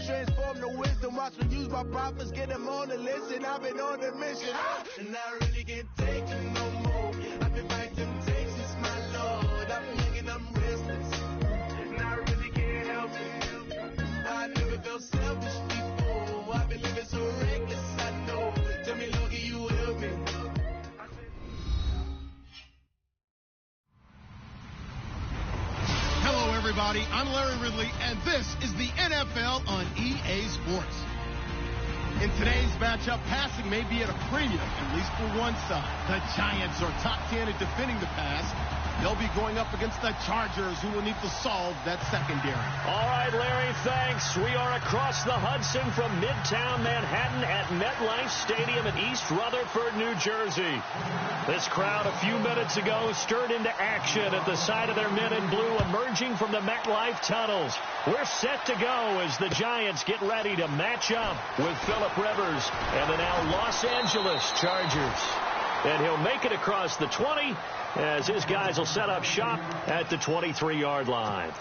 transform to wisdom. Watch me use my prophets, get them on the list, and I've been on the mission. And I really can't take it no more. I've been fighting temptations, my Lord. I'm young and I'm restless, and I really can't help it. I never felt selfish before. I've been living so reckless, I know. Tell me, Lord, can you help me? Hello, everybody. I'm Larry Ridley, and this is the NFL on EA Sports. In today's matchup, passing may be at a premium, at least for one side. The Giants are top 10 at defending the pass. They'll be going up against the Chargers, who will need to solve that secondary. All right, Larry, thanks. We are across the Hudson from Midtown Manhattan at MetLife Stadium in East Rutherford, New Jersey. This crowd a few minutes ago stirred into action at the side of their men in blue emerging from the MetLife tunnels. We're set to go as the Giants get ready to match up with Phillip Rivers and the now Los Angeles Chargers. And he'll make it across the 20 as his guys will set up shop at the 23-yard line.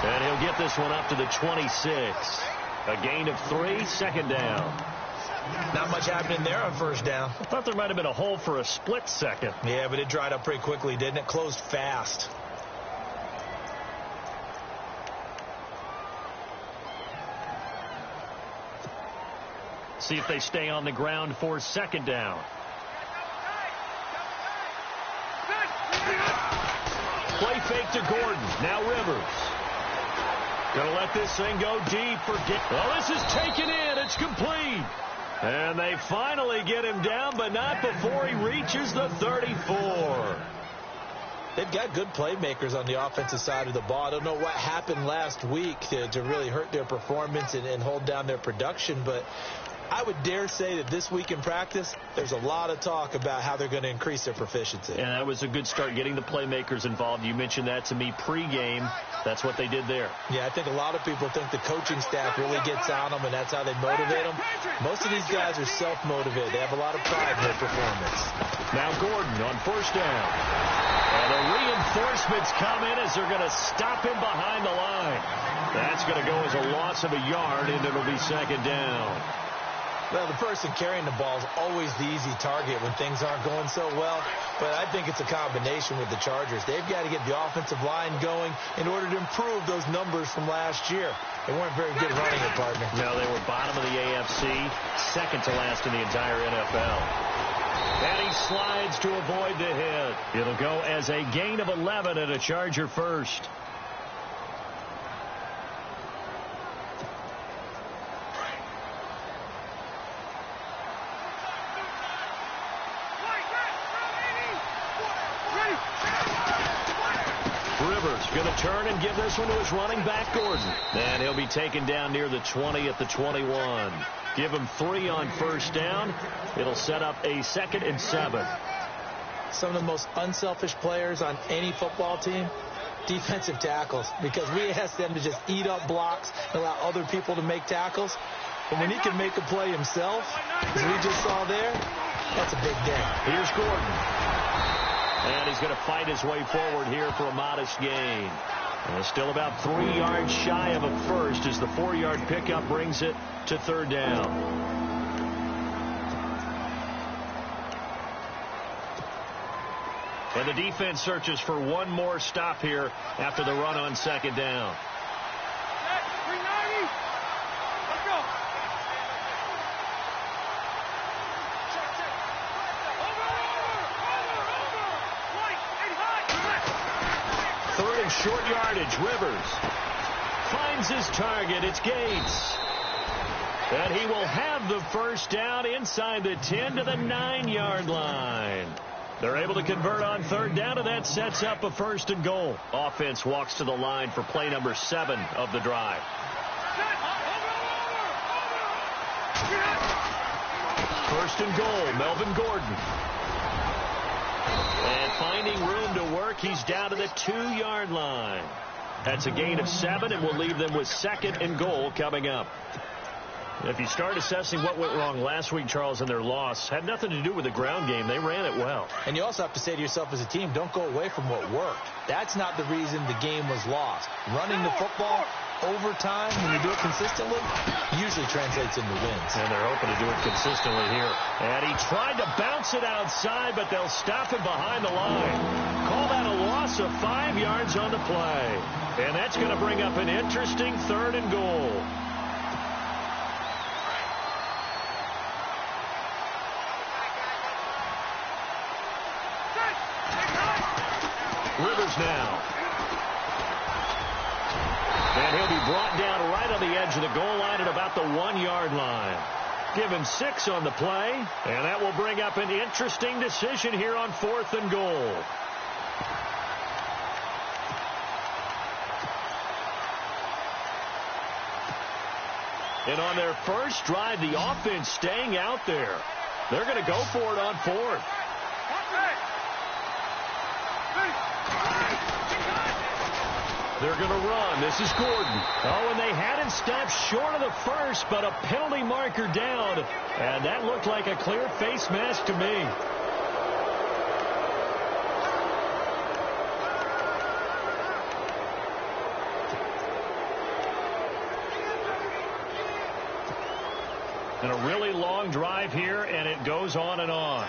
And he'll get this one up to the 26. A gain of 3, second down. Not much happening there on first down. I thought there might have been a hole for a split second. Yeah, but it dried up pretty quickly, didn't it? Closed fast. See if they stay on the ground for second down. Play fake to Gordon. Now Rivers. Gonna let this thing go deep for oh, this is taken in. It's complete. And they finally get him down, but not before he reaches the 34. They've got good playmakers on the offensive side of the ball. I don't know what happened last week to really hurt their performance and hold down their production, but I would dare say that this week in practice, there's a lot of talk about how they're going to increase their proficiency. And that was a good start, getting the playmakers involved. You mentioned that to me pregame. That's what they did there. Yeah, I think a lot of people think the coaching staff really gets on them, and that's how they motivate them. Most of these guys are self-motivated. They have a lot of pride in their performance. Now Gordon on first down. And the reinforcements come in as they're going to stop him behind the line. That's going to go as a loss of a yard, and it'll be second down. Well, the person carrying the ball is always the easy target when things aren't going so well. But I think it's a combination with the Chargers. They've got to get the offensive line going in order to improve those numbers from last year. They weren't very good running it, partner. No, they were bottom of the AFC, second to last in the entire NFL. And he slides to avoid the hit. It'll go as a gain of 11 and a Charger first. Going to turn and give this one to his running back, Gordon. And he'll be taken down near the 20 at the 21. Give him 3 on first down. It'll set up a 2nd and 7. Some of the most unselfish players on any football team, defensive tackles, because we ask them to just eat up blocks and allow other people to make tackles. But when he can make a play himself, as we just saw there, that's a big day. Here's Gordon. And he's going to fight his way forward here for a modest gain. And still about 3 yards shy of a first as the 4-yard pickup brings it to third down. And the defense searches for one more stop here after the run on second down. Short yardage. Rivers finds his target. It's Gates. And he will have the first down inside the 10 to the 9-yard line. They're able to convert on third down, and that sets up a 1st and goal. Offense walks to the line for play number 7 of the drive. First and goal, Melvin Gordon. And finding room to work, he's down to the 2-yard line. That's a gain of 7, and we'll leave them with second and goal coming up. If you start assessing what went wrong last week, Charles, in their loss, had nothing to do with the ground game. They ran it well. And you also have to say to yourself as a team, don't go away from what worked. That's not the reason the game was lost. Running the football over time, when you do it consistently, usually translates into wins. And they're hoping to do it consistently here. And he tried to bounce it outside, but they'll stop him behind the line. Call that a loss of 5 yards on the play. And that's going to bring up an interesting third and goal. Rivers now. And he'll be brought down right on the edge of the goal line at about the 1-yard line. Give him 6 on the play, and that will bring up an interesting decision here on 4th and goal. And on their first drive, the offense staying out there. They're going to go for it on 4th. They're going to run. This is Gordon. Oh, and they had it stopped short of the first, but a penalty marker down. And that looked like a clear face mask to me. And a really long drive here, and it goes on and on.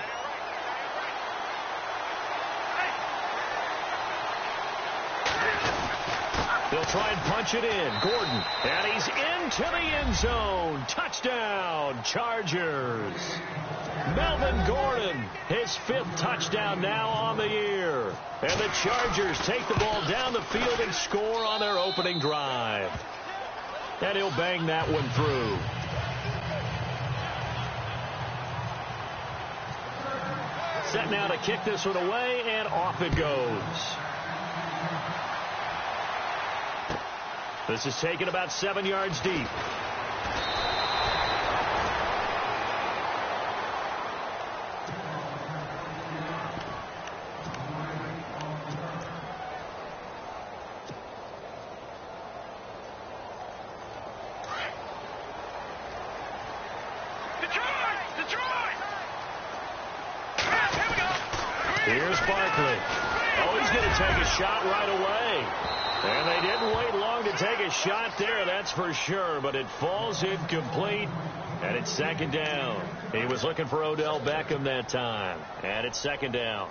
They'll try and punch it in. Gordon. And he's into the end zone. Touchdown, Chargers. Melvin Gordon, his 5th touchdown now on the year. And the Chargers take the ball down the field and score on their opening drive. And he'll bang that one through. Set now to kick this one away, and off it goes. This is taken about 7 yards deep. Here's Barkley. Oh, he's going to take a shot right away. And they didn't wait long to take a shot there, that's for sure. But it falls incomplete, and it's second down. He was looking for Odell Beckham that time. And it's second down.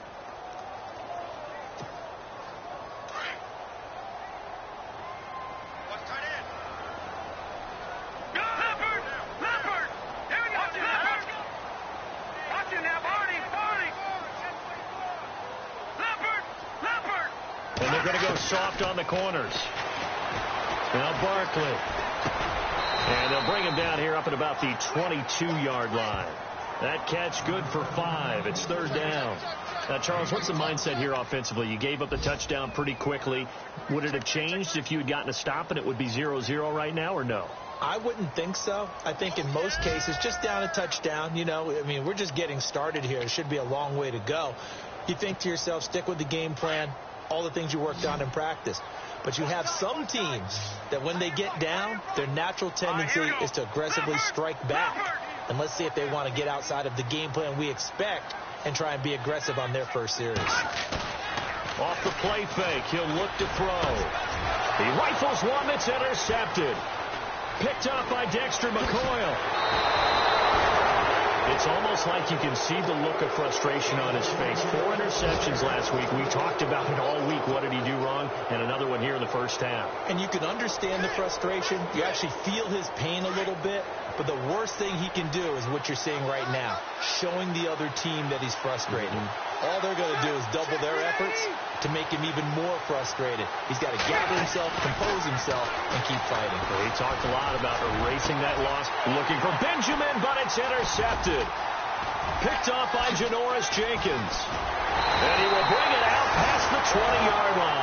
They're going to go soft on the corners. Now Barkley. And they'll bring him down here up at about the 22-yard line. That catch good for 5. It's third down. Now, Charles, what's the mindset here offensively? You gave up the touchdown pretty quickly. Would it have changed if you had gotten a stop and it would be 0-0 right now, or no? I wouldn't think so. I think in most cases, just down a touchdown, you know, I mean, we're just getting started here. It should be a long way to go. You think to yourself, stick with the game plan, all the things you worked on in practice. But you have some teams that when they get down, their natural tendency is to aggressively strike back. And let's see if they want to get outside of the game plan we expect and try and be aggressive on their first series. Off the play fake, he'll look to throw. He rifles one that's intercepted. Picked up by Dexter McCoy. It's almost like you can see the look of frustration on his face. 4 interceptions last week. We talked about it all week. What did he do wrong? And another one here in the first half. And you can understand the frustration. You actually feel his pain a little bit. But the worst thing he can do is what you're seeing right now, showing the other team that he's frustrated. All they're going to do is double their efforts to make him even more frustrated. He's got to gather himself, compose himself, and keep fighting. He talked a lot about erasing that loss, looking for Benjamin, but it's intercepted. Picked off by Janoris Jenkins. And he will bring it out past the 20-yard line.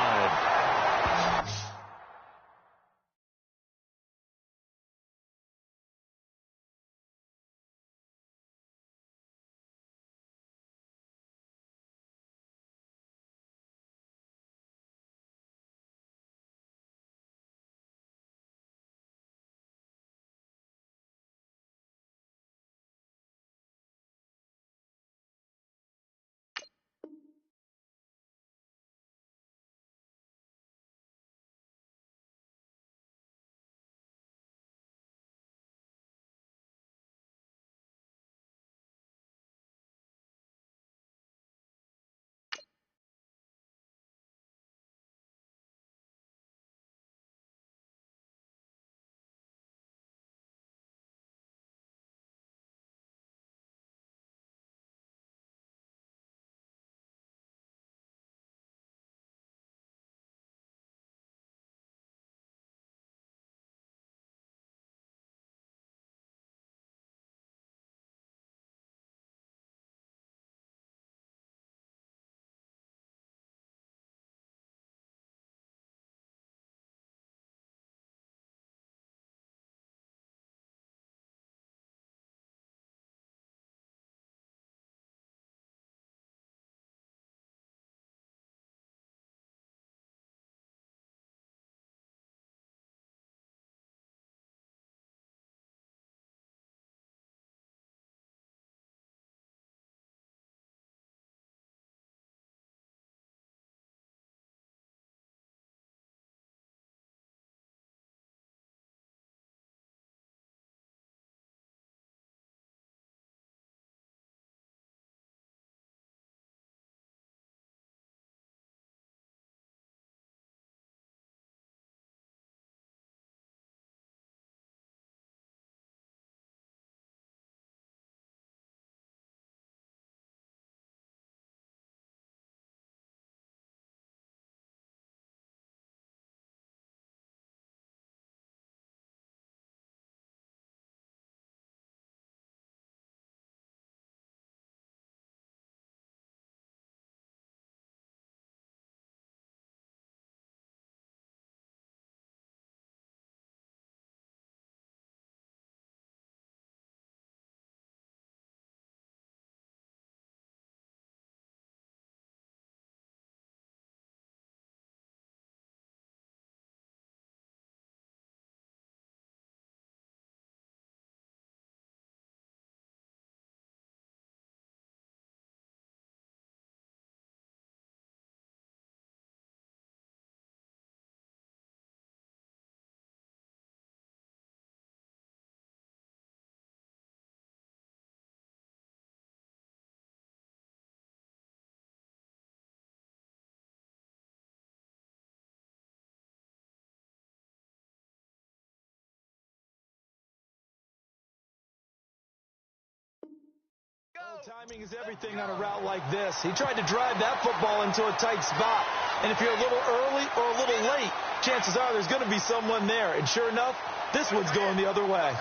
Timing is everything on a route like this. He tried to drive that football into a tight spot. And if you're a little early or a little late, chances are there's going to be someone there. And sure enough, this one's going the other way.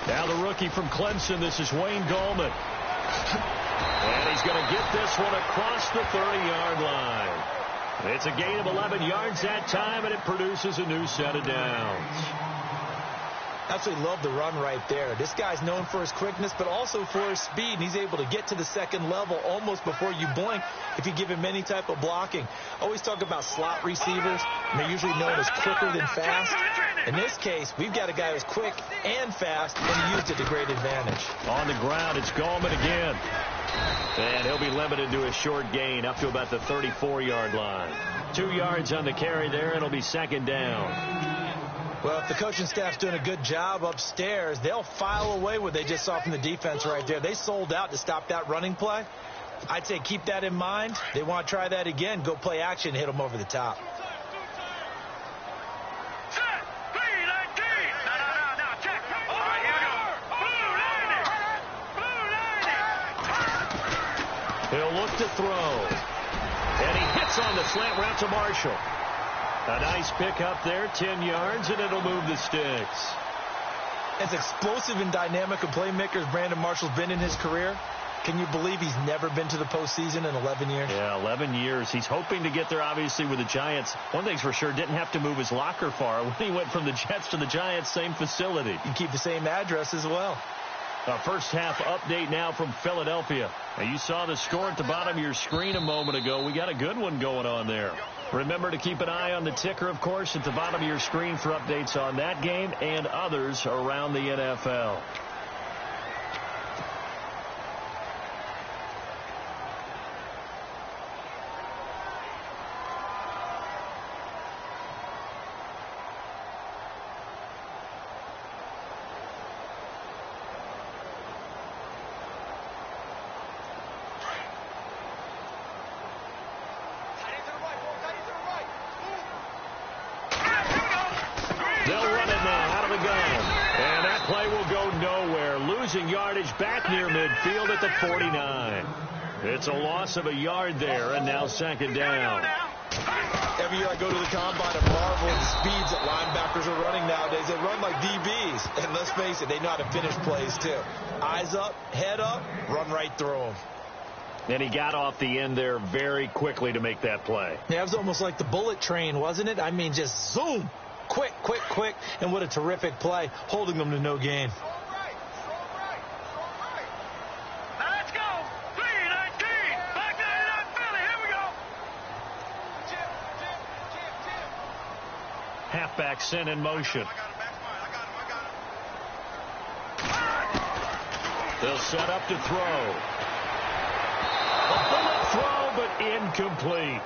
Now the rookie from Clemson, this is Wayne Gallman. And he's going to get this one across the 30-yard line. It's a gain of 11 yards that time, and it produces a new set of downs. Absolutely love the run right there. This guy's known for his quickness, but also for his speed. And he's able to get to the second level almost before you blink if you give him any type of blocking. Always talk about slot receivers, and they're usually known as quicker than fast. In this case, we've got a guy who's quick and fast, and he used it to great advantage. On the ground, it's Gallman again. And he'll be limited to a short gain up to about the 34-yard line. 2 yards on the carry there, and it'll be second down. Well, if the coaching staff's doing a good job upstairs, they'll file away what they just saw from the defense right there. They sold out to stop that running play. I'd say keep that in mind. They want to try that again. Go play action, hit them over the top. He'll look to throw. And he hits on the slant route to Marshall. A nice pick up there, 10 yards, and it'll move the sticks. As explosive and dynamic a playmaker as Brandon Marshall's been in his career, can you believe he's never been to the postseason in 11 years? Yeah, 11 years. He's hoping to get there, obviously, with the Giants. One thing's for sure, didn't have to move his locker far. When he went from the Jets to the Giants, same facility. You keep the same address as well. A first-half update now from Philadelphia. Now, you saw the score at the bottom of your screen a moment ago. We got a good one going on there. Remember to keep an eye on the ticker, of course, at the bottom of your screen for updates on that game and others around the NFL. Yardage back near midfield at the 49. It's a loss of a yard there, and now second down. Every year I go to the combine and marvel at the speeds that linebackers are running nowadays. They run like DBs, and let's face it, they know how to finish plays too. Eyes up, head up, run right through them. And he got off the end there very quickly to make that play. Yeah, it was almost like the bullet train, wasn't it? I mean, just zoom, quick, quick, quick, and what a terrific play, holding them to no gain. Halfback sent in motion. They'll set up to throw. A bullet throw, but incomplete.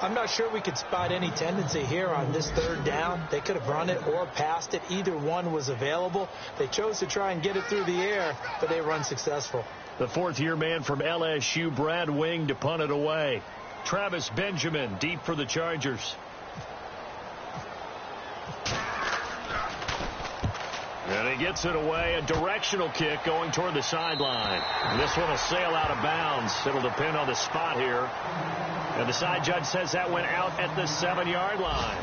I'm not sure we could spot any tendency here on this third down. They could have run it or passed it. Either one was available. They chose to try and get it through the air, but they were unsuccessful. The fourth-year man from LSU, Brad Wing, to punt it away. Travis Benjamin deep for the Chargers. And he gets it away, a directional kick going toward the sideline. And this one will sail out of bounds. It'll depend on the spot here. And the side judge says that went out at the 7-yard line.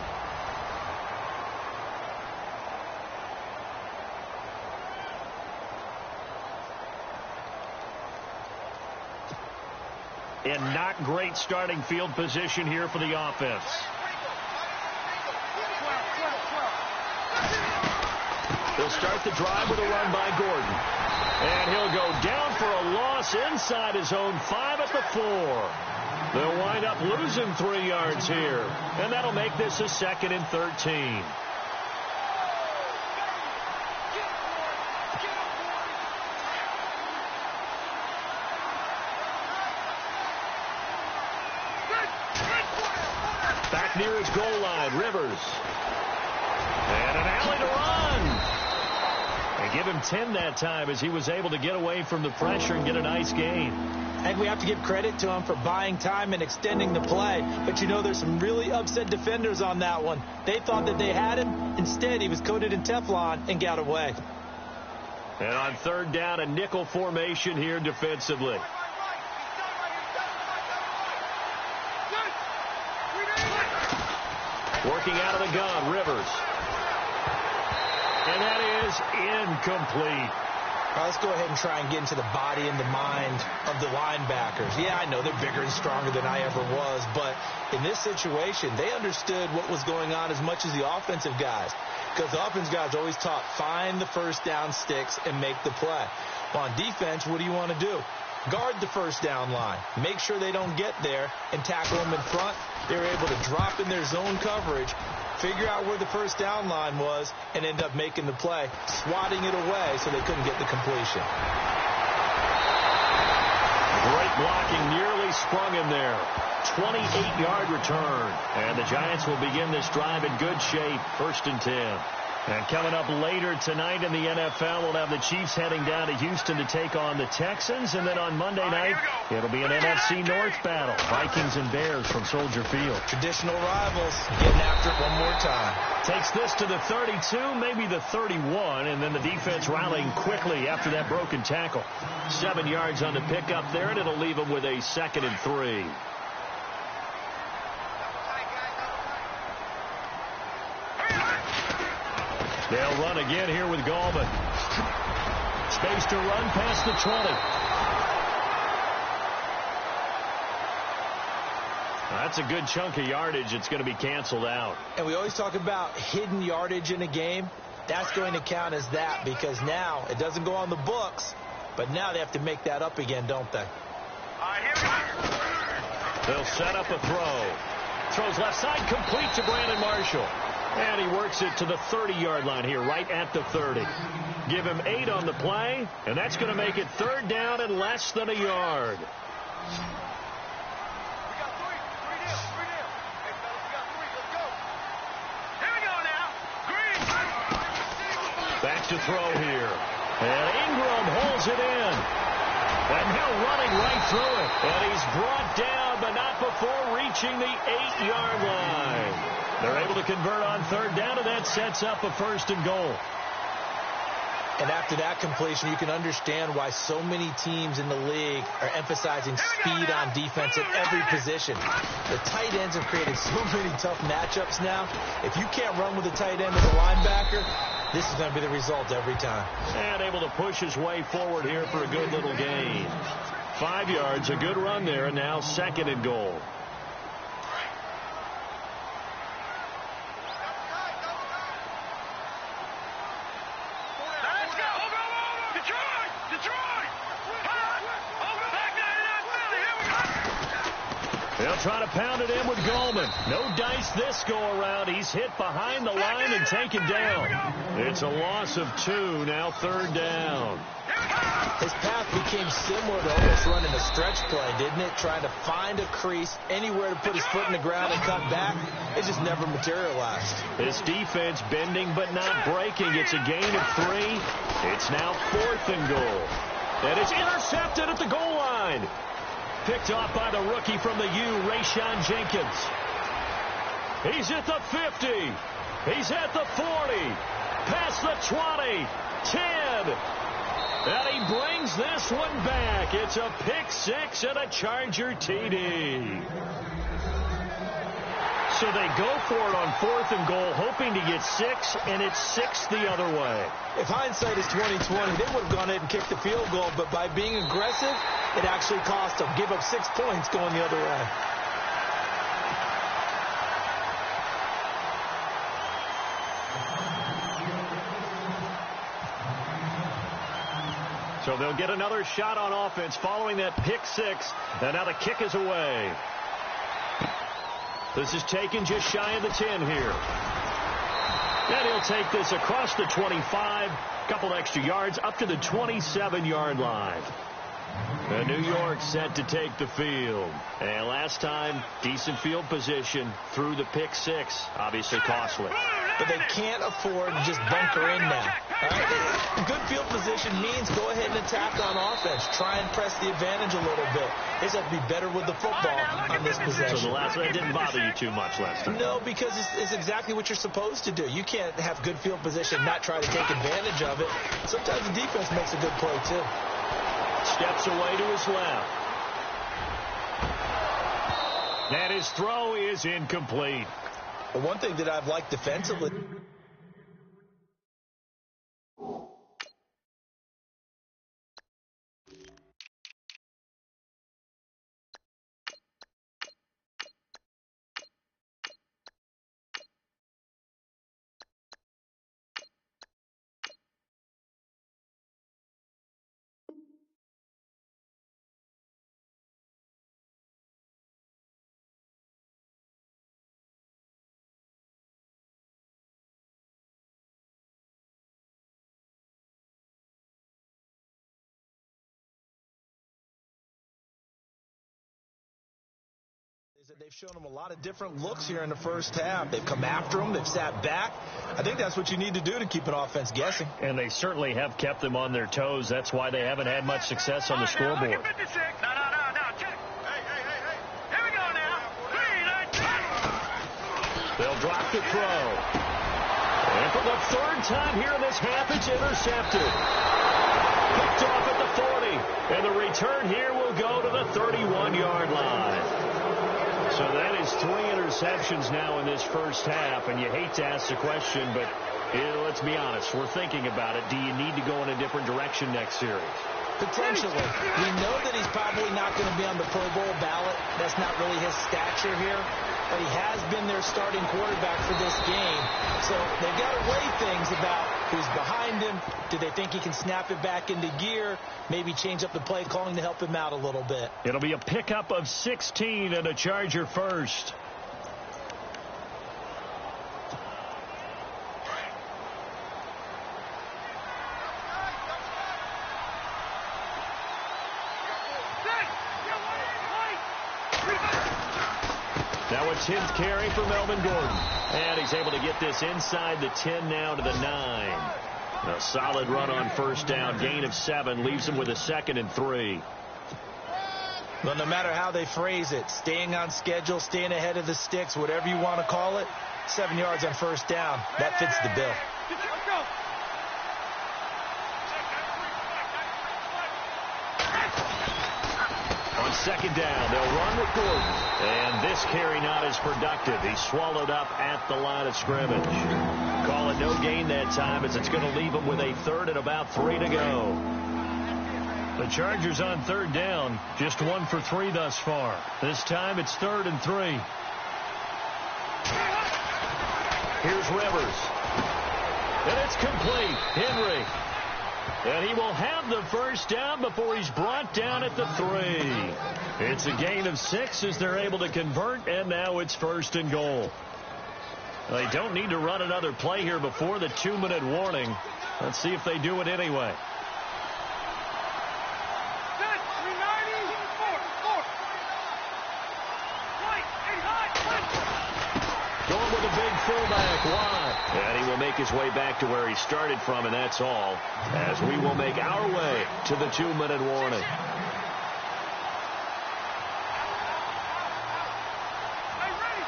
In not great starting field position here for the offense. They'll start the drive with a run by Gordon. And he'll go down for a loss inside his own 5 at the 4. They'll wind up losing 3 yards here. And that'll make this a 2nd and 13. Back near his goal line, Rivers. And an alley to run. And give him 10 that time as he was able to get away from the pressure and get a nice gain. I think we have to give credit to him for buying time and extending the play. But, you know, there's some really upset defenders on that one. They thought that they had him. Instead, he was coated in Teflon and got away. And on third down, a nickel formation here defensively. Working out of the gun, Rivers. And that is incomplete. All right, let's go ahead and try and get into the body and the mind of the linebackers. Yeah, I know they're bigger and stronger than I ever was, but in this situation, they understood what was going on as much as the offensive guys. Because the offensive guys always taught, find the first down sticks and make the play. Well, on defense, what do you want to do? Guard the first down line. Make sure they don't get there and tackle them in front. They were able to drop in their zone coverage, figure out where the first down line was, and end up making the play, swatting it away so they couldn't get the completion. Great blocking, nearly sprung him there. 28-yard return. And the Giants will begin this drive in good shape, 1st and 10. And coming up later tonight in the NFL, we'll have the Chiefs heading down to Houston to take on the Texans. And then on Monday night, it'll be an NFC North battle. Vikings and Bears from Soldier Field. Traditional rivals getting after it one more time. Takes this to the 32, maybe the 31, and then the defense rallying quickly after that broken tackle. 7 yards on the pickup there, and it'll leave them with a 2nd and 3. They'll run again here with Gallman. Space to run past the 20. That's a good chunk of yardage. It's going to be canceled out. And we always talk about hidden yardage in a game. That's going to count as that because now it doesn't go on the books, but now they have to make that up again, don't they? They'll set up a throw. Throws left side, complete to Brandon Marshall. And he works it to the 30-yard line here, right at the 30. Give him 8 on the play, and that's going to make it 3rd down and less than a yard. Back to throw here. And Ingram holds it in. And now running right through it. And he's brought down, but not before reaching the 8-yard line. They're able to convert on 3rd down, and that sets up a 1st and goal. And after that completion, you can understand why so many teams in the league are emphasizing speed on defense at every position. The tight ends have created so many tough matchups now. If you can't run with a tight end as a linebacker, this is going to be the result every time. And able to push his way forward here for a good little gain. 5 yards, a good run there, and now 2nd and goal. They'll try to pound it in with Gallman. No dice this go-around. He's hit behind the line and taken down. It's a loss of 2, now 3rd down. His path became similar to almost running a stretch play, didn't it? Trying to find a crease, anywhere to put his foot in the ground and cut back. It just never materialized. His defense bending but not breaking. It's a gain of 3. It's now 4th and goal. And it's intercepted at the goal line. Picked off by the rookie from the U, Rayshon Jenkins. He's at the 50. He's at the 40. Past the 20. 10. And he brings this one back. It's a pick 6 and a Charger TD. So they go for it on 4th and goal, hoping to get 6, and it's 6 the other way. If hindsight is 20/20, they would have gone ahead and kicked the field goal, but by being aggressive, it actually cost them. Give up 6 points going the other way. So they'll get another shot on offense following that pick 6, and now the kick is away. This is taken just shy of the 10 here. And he'll take this across the 25, couple extra yards, up to the 27-yard line. And New York set to take the field. And last time, decent field position through the pick 6, obviously costly. But they can't afford to just bunker in now. Right? good field position means go ahead and attack on offense. Try and press the advantage a little bit. They just have to be better with the football on this possession. So the last one didn't bother you too much last time? No, because it's exactly what you're supposed to do. You can't have good field position and not try to take advantage of it. Sometimes the defense makes a good play, too. Steps away to his left. And his throw is incomplete. Well, one thing that I've liked defensively... They've shown them a lot of different looks here in the first half. They've come after them. They've sat back. I think that's what you need to do to keep an offense guessing. And they certainly have kept them on their toes. That's why they haven't had much success on the scoreboard. No. Check. Hey. Here we go now. They'll drop the throw. And for the third time here in this half, it's intercepted. Picked off at the 40. And the return here will go to the 31-yard line. So that is 3 interceptions now in this first half, and you hate to ask the question, but let's be honest, we're thinking about it. Do you need to go in a different direction next series? Potentially. We know that he's probably not going to be on the Pro Bowl ballot. That's not really his stature here, but he has been their starting quarterback for this game. So they've got to weigh things about who's behind him. Do they think he can snap it back into gear? Maybe change up the play calling to help him out a little bit. It'll be a pickup of 16 and a Charger first. Now a 10th carry for Melvin Gordon. And he's able to get this inside the 10 now to the 9. A solid run on first down. Gain of 7 leaves him with a 2nd and 3. Well, no matter how they phrase it, staying on schedule, staying ahead of the sticks, whatever you want to call it, 7 yards on first down, that fits the bill. On second down, they'll run with Gordon. And this carry not as productive. He's swallowed up at the line of scrimmage. Call it no gain that time as it's going to leave him with a 3rd and about 3 to go. The Chargers on third down, just 1 for 3 thus far. This time it's 3rd and 3. Here's Rivers. And it's complete. Henry. And he will have the first down before he's brought down at the 3. It's a gain of 6 as they're able to convert, and now it's 1st and goal. They don't need to run another play here before the 2-minute warning. Let's see if they do it anyway. Going with a big fullback wide. And he will make his way back to where he started from, and that's all, as we will make our way to the 2-minute warning.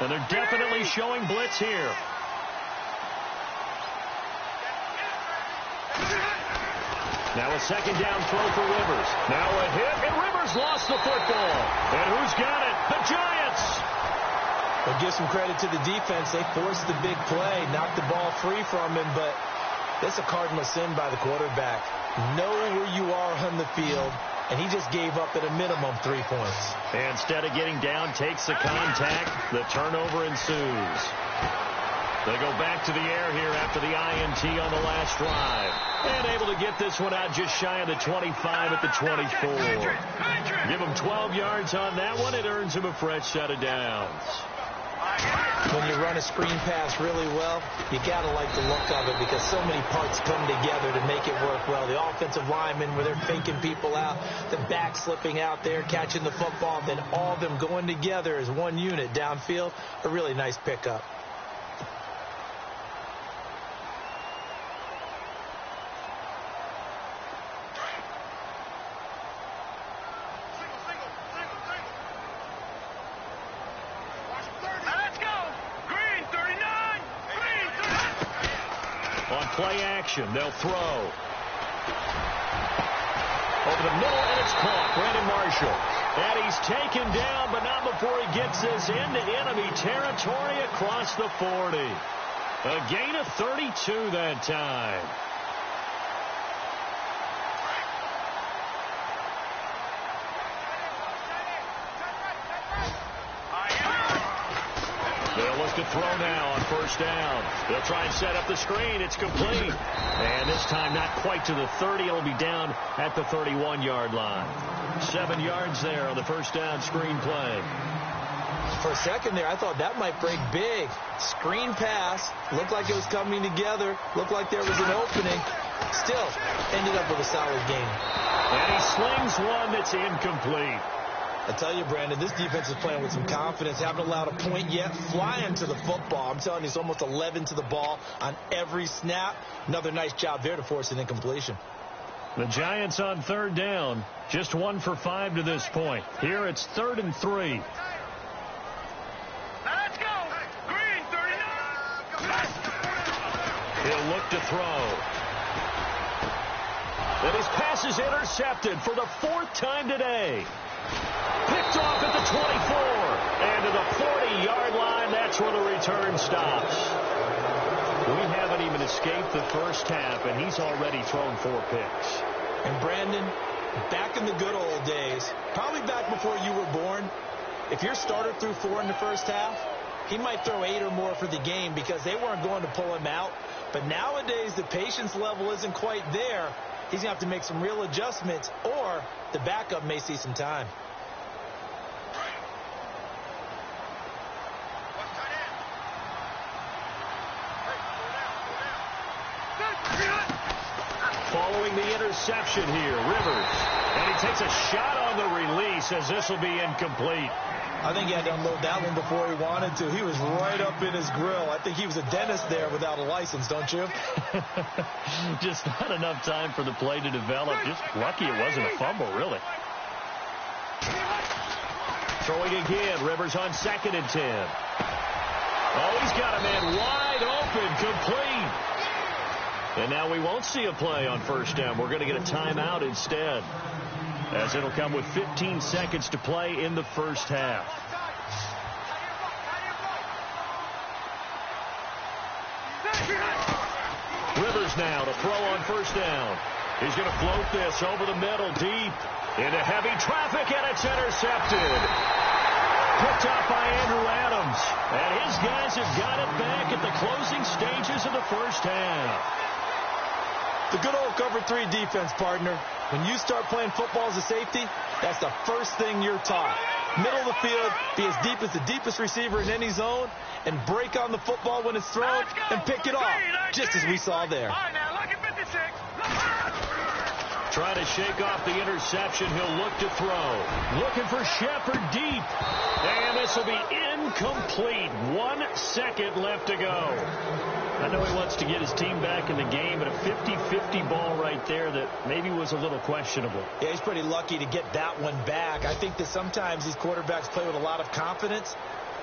And they're definitely showing blitz here. Now a second down throw for Rivers. Now a hit, and Rivers lost the football. And who's got it? The Giants. Well, give some credit to the defense. They forced the big play, knocked the ball free from him, but that's a cardinal sin by the quarterback. Know where you are on the field, and he just gave up at a minimum 3 points. And instead of getting down, takes the contact. The turnover ensues. They go back to the air here after the INT on the last drive. And able to get this one out just shy of the 25 at the 24. Give him 12 yards on that one. It earns him a fresh set of downs. When you run a screen pass really well, you got to like the look of it because so many parts come together to make it work well. The offensive linemen, where they're faking people out, the back slipping out there, catching the football, then all of them going together as one unit downfield, a really nice pickup. play action. They'll throw. Over the middle, and it's caught. Brandon Marshall. And he's taken down, but not before he gets this into enemy territory across the 40. A gain of 32 that time. They'll look to throw now on first down. They'll try and set up the screen. It's complete. And this time not quite to the 30. It'll be down at the 31-yard line. 7 yards there on the first down screen play. For a second there, I thought that might break big. Screen pass. Looked like it was coming together. Looked like there was an opening. Still ended up with a solid game. And he slings one that's incomplete. I tell you, Brandon, this defense is playing with some confidence. Haven't allowed a point yet. Flying to the football. I'm telling you, it's almost 11 to the ball on every snap. Another nice job there to force an incompletion. The Giants on third down. Just 1 for 5 to this point. Here it's 3rd and 3. Let's go. Green, 39. He'll look to throw. And his pass is intercepted for the 4th time today. Picked off at the 24. And to the 40-yard line, that's where the return stops. We haven't even escaped the first half, and he's already thrown 4 picks. And Brandon, back in the good old days, probably back before you were born, if your starter threw 4 in the first half, he might throw 8 or more for the game because they weren't going to pull him out. But nowadays, the patience level isn't quite there. He's going to have to make some real adjustments, or the backup may see some time. Following the interception here, Rivers. And he takes a shot on the release as this will be incomplete. I think he had to unload that one before he wanted to. He was right up in his grill. I think he was a dentist there without a license, don't you? Just not enough time for the play to develop. Just lucky it wasn't a fumble, really. Throwing again. Rivers on 2nd and 10. Oh, he's got a man wide open, complete. And now we won't see a play on first down. We're going to get a timeout instead, as it'll come with 15 seconds to play in the first half. Rivers now to throw on first down. He's going to float this over the middle, deep into heavy traffic, and it's intercepted. Picked up by Andrew Adams. And his guys have got it back at the closing stages of the first half. The good old cover 3 defense, partner. When you start playing football as a safety, that's the first thing you're taught. Middle of the field, be as deep as the deepest receiver in any zone, and break on the football when it's thrown, and pick it off, just as we saw there. All right, now, look at 56. Trying to shake off the interception. He'll look to throw. Looking for Shepard deep. And this will be incomplete. 1 second left to go. I know he wants to get his team back in the game, but a 50-50 ball right there that maybe was a little questionable. Yeah, he's pretty lucky to get that one back. I think that sometimes these quarterbacks play with a lot of confidence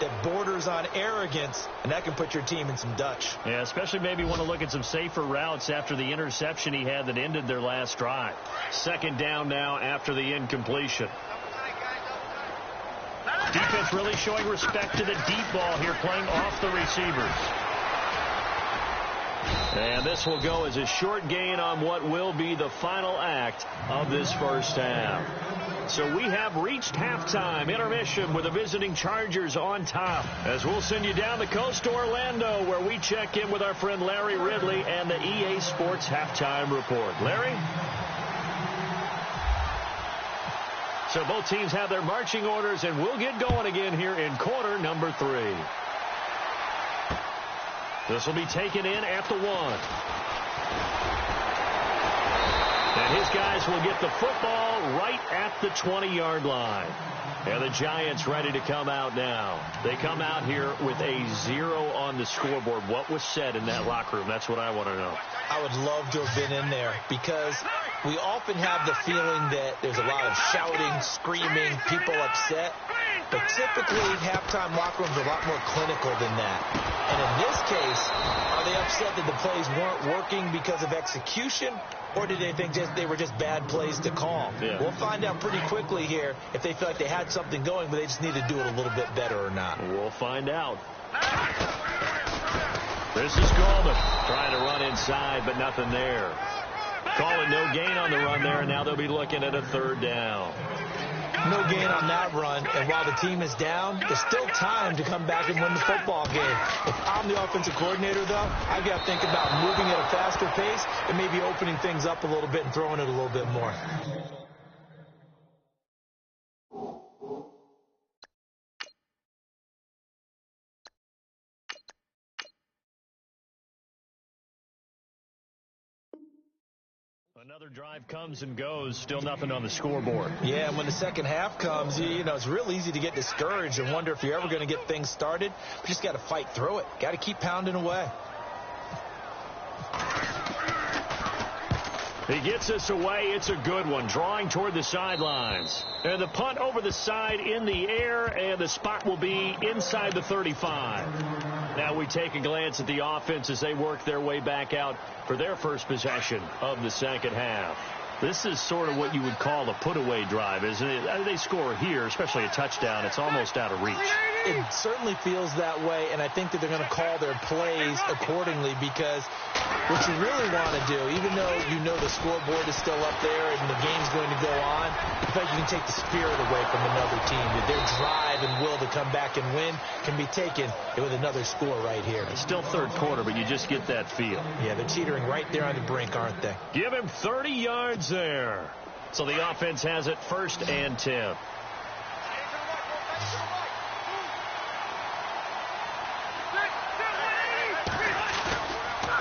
that borders on arrogance, and that can put your team in some Dutch. Yeah, especially maybe want to look at some safer routes after the interception he had that ended their last drive. 2nd down now after the incompletion. Defense really showing respect to the deep ball here, playing off the receivers. And this will go as a short gain on what will be the final act of this first half. So we have reached halftime. Intermission with the visiting Chargers on top. As we'll send you down the coast to Orlando, where we check in with our friend Larry Ridley and the EA Sports Halftime Report. Larry? So both teams have their marching orders, and we'll get going again here in quarter number 3. This will be taken in at the 1. And his guys will get the football right at the 20-yard line. And the Giants ready to come out now. They come out here with a 0 on the scoreboard. What was said in that locker room? That's what I want to know. I would love to have been in there because we often have the feeling that there's a lot of shouting, screaming, people upset. But typically, halftime locker rooms are a lot more clinical than that. And in this case, are they upset that the plays weren't working because of execution, or did they think they were just bad plays to call? Yeah. We'll find out pretty quickly here if they feel like they had something going, but they just need to do it a little bit better or not. We'll find out. This is Coleman trying to run inside, but nothing there. Calling no gain on the run there, and now they'll be looking at a third down. No gain on that run, and while the team is down, there's still time to come back and win the football game. If I'm the offensive coordinator, though, I've got to think about moving at a faster pace and maybe opening things up a little bit and throwing it a little bit more. Another drive comes and goes, still nothing on the scoreboard. Yeah, and when the second half comes, you know, it's real easy to get discouraged and wonder if you're ever going to get things started. We just got to fight through it. Got to keep pounding away. He gets us away. It's a good one, drawing toward the sidelines. And the punt over the side in the air, and the spot will be inside the 35. Now we take a glance at the offense as they work their way back out for their first possession of the second half. This is sort of what you would call a put-away drive, isn't it? They score here, especially a touchdown. It's almost out of reach. It certainly feels that way, and I think that they're going to call their plays accordingly, because what you really want to do, even though you know the scoreboard is still up there and the game's going to go on, you feel like you can take the spirit away from another team. That their drive and will to come back and win can be taken with another score right here. It's still third quarter, but you just get that feel. Yeah, they're teetering right there on the brink, aren't they? Give him 30 yards there. So the offense has it 1st and 10.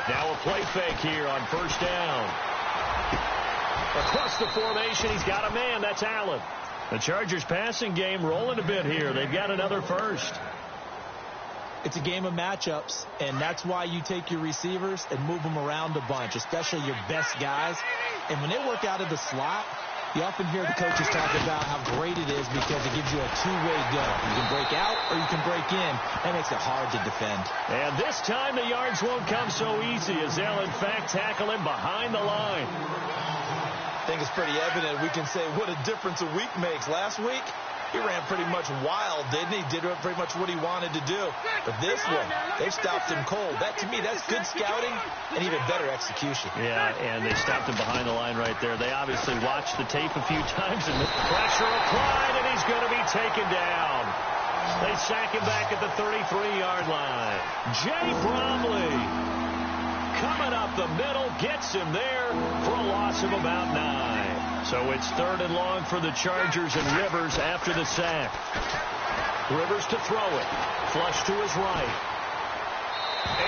Now a play fake here on 1st down. Across the formation, he's got a man. That's Allen. The Chargers passing game rolling a bit here. They've got another first. It's a game of matchups, and that's why you take your receivers and move them around a bunch, especially your best guys. And when they work out of the slot, you often hear the coaches talk about how great it is because it gives you a two-way go. You can break out or you can break in. That makes it hard to defend. And this time the yards won't come so easy as they'll, in fact, tackle him behind the line. I think it's pretty evident. We can say what a difference a week makes. Last week, he ran pretty much wild, didn't he? Did pretty much what he wanted to do. But this one, they stopped him cold. That, to me, that's good scouting and even better execution. Yeah, and they stopped him behind the line right there. They obviously watched the tape a few times, and the pressure applied, and he's going to be taken down. They sack him back at the 33-yard line. Jay Bromley coming up the middle, gets him there for a loss of about 9. So it's 3rd and long for the Chargers, and Rivers after the sack. Rivers to throw it. Flush to his right.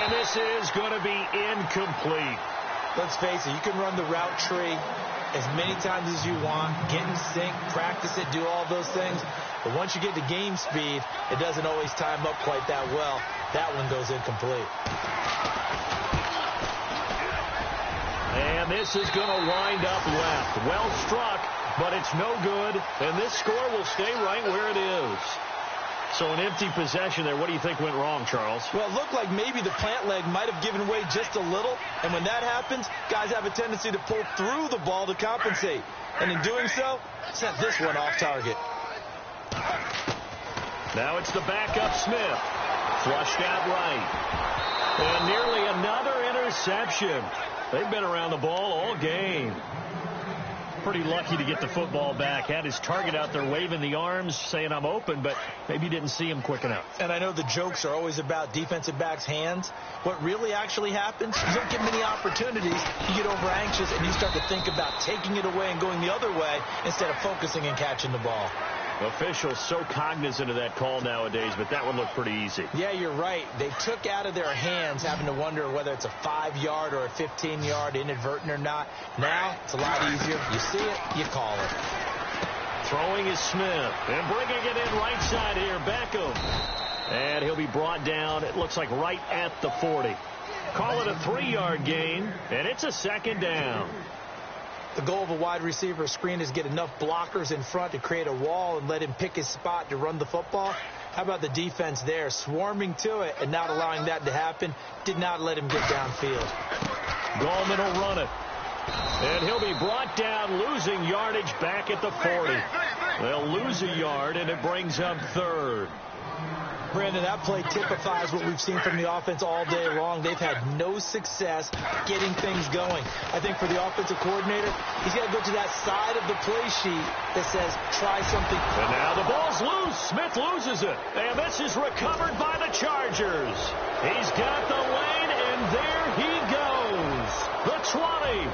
And this is going to be incomplete. Let's face it, you can run the route tree as many times as you want, get in sync, practice it, do all those things. But once you get to game speed, it doesn't always time up quite that well. That one goes incomplete. And this is going to wind up left. Well struck, but it's no good. And this score will stay right where it is. So an empty possession there. What do you think went wrong, Charles? Well, it looked like maybe the plant leg might have given way just a little. And when that happens, guys have a tendency to pull through the ball to compensate. And in doing so, sent this one off target. Now it's the backup Smith. Flushed out right. And nearly another interception. They've been around the ball all game. Pretty lucky to get the football back. Had his target out there waving the arms, saying I'm open, but maybe didn't see him quick enough. And I know the jokes are always about defensive backs' hands. What really actually happens, you don't get many opportunities. You get over anxious and you start to think about taking it away and going the other way instead of focusing and catching the ball. Officials so cognizant of that call nowadays, but that one looked pretty easy. Yeah, you're right. They took out of their hands having to wonder whether it's a 5-yard or a 15-yard inadvertent or not. Now, it's a lot easier. You see it, you call it. Throwing is Smith. And bringing it in right side here, Beckham. And he'll be brought down, it looks like right at the 40. Call it a 3-yard gain, and it's a 2nd down. The goal of a wide receiver screen is get enough blockers in front to create a wall and let him pick his spot to run the football. How about the defense there, swarming to it and not allowing that to happen? Did not let him get downfield. Gallman will run it. And he'll be brought down, losing yardage back at the 40. They'll lose a yard, and it brings up third. Brandon, that play typifies what we've seen from the offense all day long. They've had no success getting things going. I think for the offensive coordinator, he's got to go to that side of the play sheet that says, try something. And now the ball's loose. Smith loses it. And this is recovered by the Chargers. He's got the lane, and there he goes. The 20.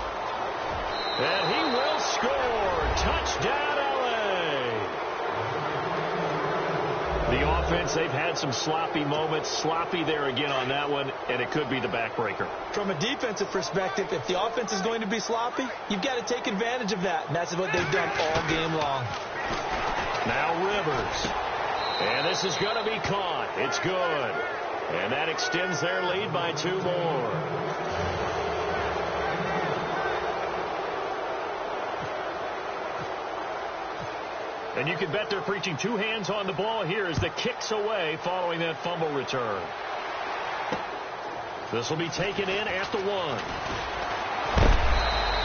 And he will score. Touchdown, the offense, they've had some sloppy moments. Sloppy there again on that one, and it could be the backbreaker. From a defensive perspective, if the offense is going to be sloppy, you've got to take advantage of that, and that's what they've done all game long. Now Rivers. And this is going to be caught. It's good. And that extends their lead by 2 more. And you can bet they're preaching 2 hands on the ball here as the kick's away following that fumble return. This will be taken in at the 1.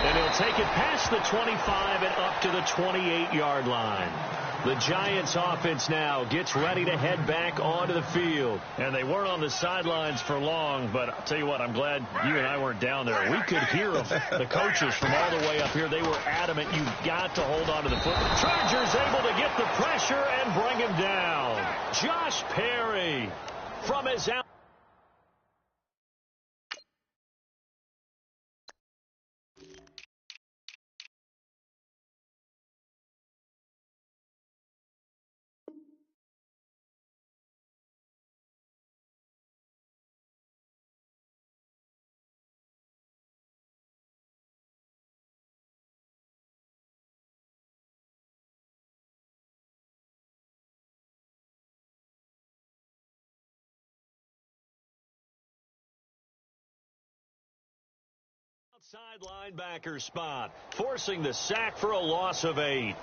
And he'll take it past the 25 and up to the 28-yard line. The Giants offense now gets ready to head back onto the field. And they weren't on the sidelines for long, but I'll tell you what, I'm glad you and I weren't down there. We could hear them, the coaches from all the way up here. They were adamant, you've got to hold on to the football. Chargers able to get the pressure and bring him down. Josh Perry from his out. Outside linebacker spot, forcing the sack for a loss of 8.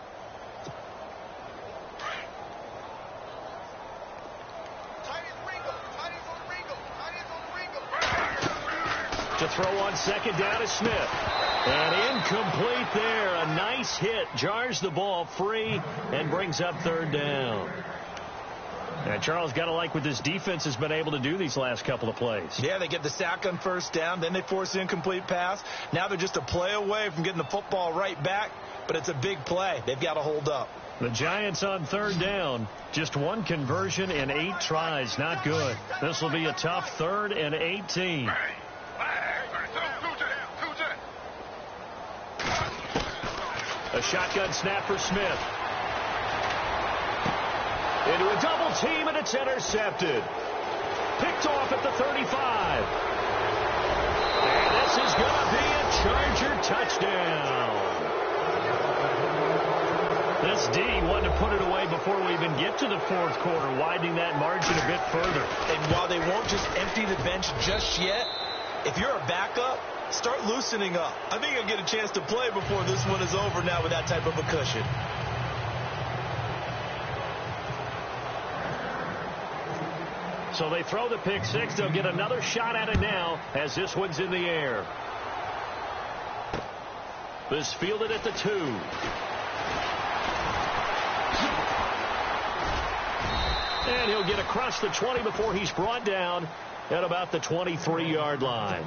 To throw on second down is Smith. And incomplete there. A nice hit. Jars the ball free and brings up 3rd down. And Charles, got to like what this defense has been able to do these last couple of plays. Yeah, they get the sack on 1st down, then they force the incomplete pass. Now they're just a play away from getting the football right back, but it's a big play. They've got to hold up. The Giants on 3rd down. Just 1 conversion in 8 tries. Not good. This will be a tough 3rd and 18. A shotgun snap for Smith. Into a double team, and it's intercepted. Picked off at the 35. And this is going to be a Charger touchdown. This D wanted to put it away before we even get to the 4th quarter, widening that margin a bit further. And while they won't just empty the bench just yet, if you're a backup, start loosening up. I think you'll get a chance to play before this one is over now with that type of a cushion. So they throw the pick 6. They'll get another shot at it now as this one's in the air. This fielded at the 2. And he'll get across the 20 before he's brought down at about the 23-yard line.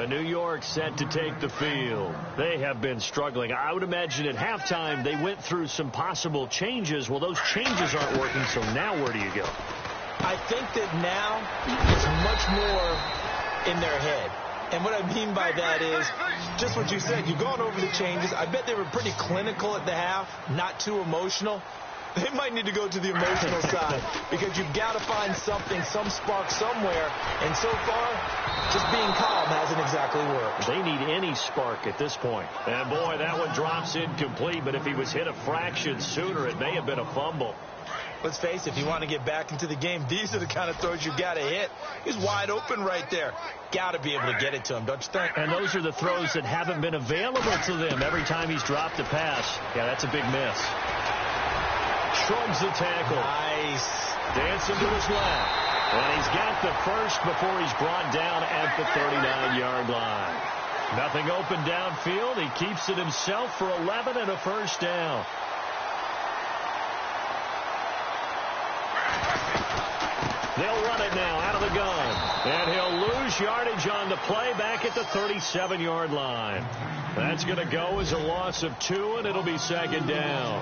New York set to take the field. They have been struggling. I would imagine at halftime they went through some possible changes. Well, those changes aren't working, so now where do you go? I think that now it's much more in their head. And what I mean by that is just what you said. You've gone over the changes. I bet they were pretty clinical at the half, not too emotional. They might need to go to the emotional side because you've got to find something, some spark somewhere. And so far, just being calm hasn't exactly worked. They need any spark at this point. And, boy, that one drops incomplete. But if he was hit a fraction sooner, it may have been a fumble. Let's face it, if you want to get back into the game, these are the kind of throws you got to hit. He's wide open right there. Got to be able to get it to him, don't you think? And those are the throws that haven't been available to them every time he's dropped a pass. Yeah, that's a big miss. Shrugs the tackle. Nice. Dancing to his left. And he's got the first before he's brought down at the 39-yard line. Nothing open downfield. He keeps it himself for 11 and a first down. They'll run it now out of the gun. And he'll lose yardage on the play back at the 37-yard line. That's going to go as a loss of 2, and it'll be second down.